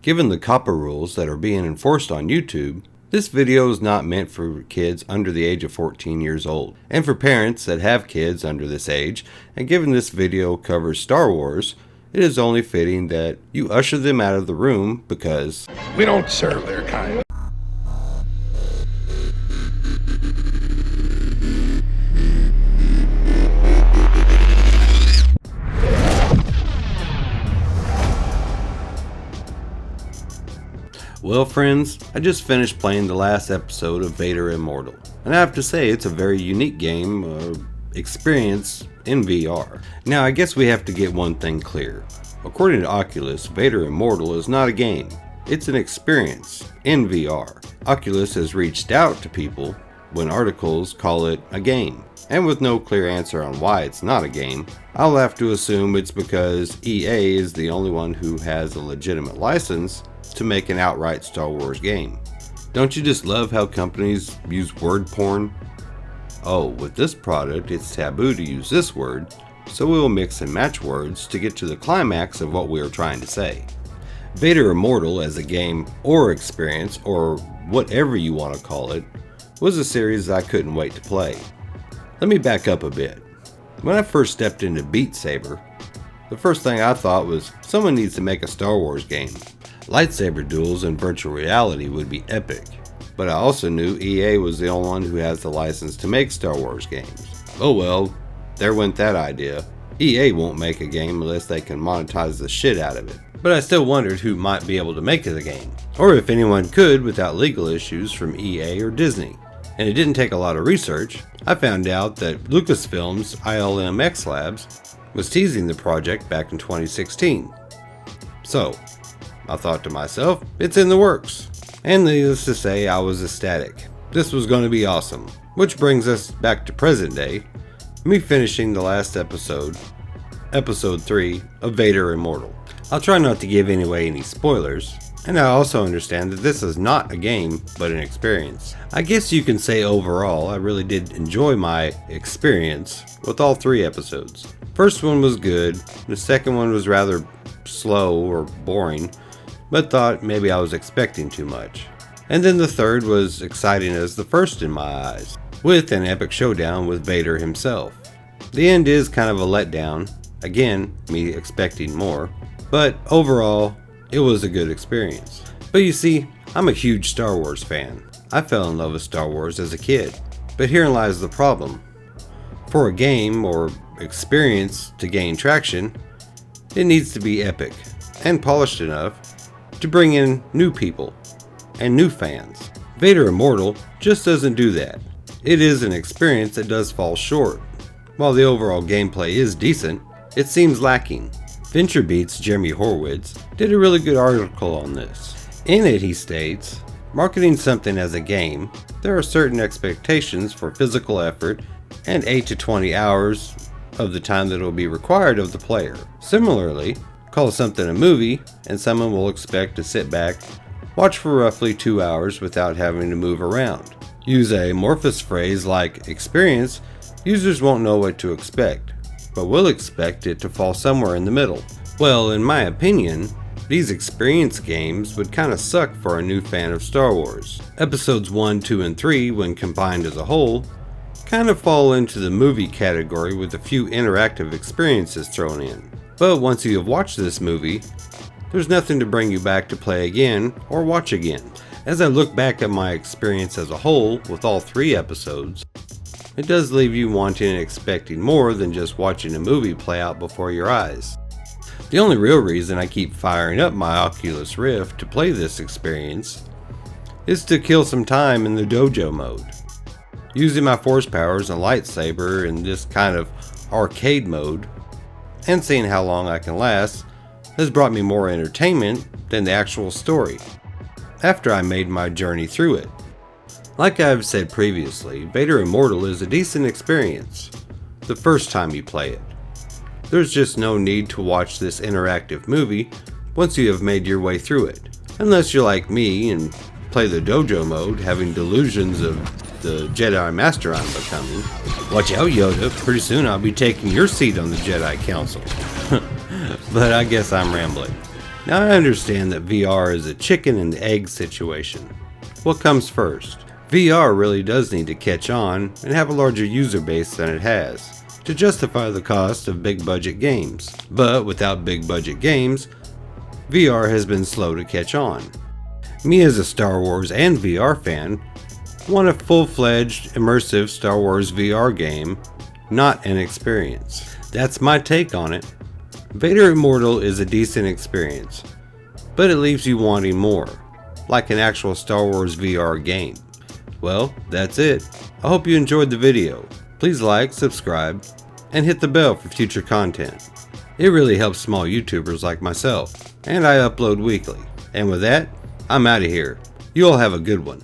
Given the COPPA rules that are being enforced on YouTube, this video is not meant for kids under the age of 14 years old. And for parents that have kids under this age, and given this video covers Star Wars, it is only fitting that you usher them out of the room because we don't serve their kind. Well friends, I just finished playing the last episode of Vader Immortal, and I have to say it's a very unique game or experience in VR. Now I guess we have to get one thing clear. According to Oculus, Vader Immortal is not a game, it's an experience in VR. Oculus has reached out to people when articles call it a game, and with no clear answer on why it's not a game, I'll have to assume it's because EA is the only one who has a legitimate license to make an outright Star Wars game. Don't you just love how companies use word porn? Oh, with this product it's taboo to use this word, so we will mix and match words to get to the climax of what we are trying to say. Vader Immortal as a game or experience, or whatever you want to call it, was a series I couldn't wait to play. Let me back up a bit. When I first stepped into Beat Saber, the first thing I thought was someone needs to make a Star Wars game. Lightsaber duels in virtual reality would be epic, but I also knew EA was the only one who has the license to make Star Wars games. Oh well, there went that idea. EA won't make a game unless they can monetize the shit out of it. But I still wondered who might be able to make the game, or if anyone could without legal issues from EA or Disney. And it didn't take a lot of research. I found out that Lucasfilm's ILMX Labs was teasing the project back in 2016. So, I thought to myself, it's in the works. And needless to say, I was ecstatic. This was going to be awesome. Which brings us back to present day, me finishing the last episode, episode 3 of Vader Immortal. I'll try not to give away any spoilers, and I also understand that this is not a game, but an experience. I guess you can say overall, I really did enjoy my experience with all 3 episodes. First one was good, the second one was rather slow or boring, but thought maybe I was expecting too much. And then the third was exciting as the first in my eyes, with an epic showdown with Vader himself. The end is kind of a letdown, again, me expecting more, but overall, it was a good experience. But you see, I'm a huge Star Wars fan. I fell in love with Star Wars as a kid, but herein lies the problem. For a game or experience to gain traction, it needs to be epic and polished enough to bring in new people and new fans. Vader Immortal just doesn't do that. It is an experience that does fall short. While the overall gameplay is decent, it seems lacking. VentureBeat's Jeremy Horowitz did a really good article on this. In it he states, marketing something as a game, there are certain expectations for physical effort and 8 to 20 hours of the time that will be required of the player. Similarly, call something a movie, and someone will expect to sit back, watch for roughly 2 hours without having to move around. Use a amorphous phrase like experience, users won't know what to expect, but will expect it to fall somewhere in the middle. Well, in my opinion, these experience games would kinda suck for a new fan of Star Wars. Episodes 1, 2, and 3, when combined as a whole, kind of fall into the movie category with a few interactive experiences thrown in. But once you have watched this movie, there's nothing to bring you back to play again or watch again. As I look back at my experience as a whole with all 3 episodes, it does leave you wanting and expecting more than just watching a movie play out before your eyes. The only real reason I keep firing up my Oculus Rift to play this experience is to kill some time in the dojo mode. Using my force powers and lightsaber in this kind of arcade mode, and seeing how long I can last, has brought me more entertainment than the actual story, after I made my journey through it. Like I've said previously, Vader Immortal is a decent experience the first time you play it. There's just no need to watch this interactive movie once you have made your way through it, unless you're like me and play the dojo mode, having delusions of the Jedi Master I'm becoming. Watch out, Yoda, pretty soon I'll be taking your seat on the Jedi Council. But I guess I'm rambling. Now I understand that VR is a chicken and egg situation. What comes first? VR really does need to catch on and have a larger user base than it has to justify the cost of big budget games. But without big budget games, VR has been slow to catch on. Me as a Star Wars and VR fan want a full-fledged immersive Star Wars VR game, not an experience. That's my take on it. Vader Immortal is a decent experience, but it leaves you wanting more, like an actual Star Wars VR game. Well, that's it. I hope you enjoyed the video. Please like, subscribe, and hit the bell for future content. It really helps small YouTubers like myself, and I upload weekly. And with that, I'm out of here. You all have a good one.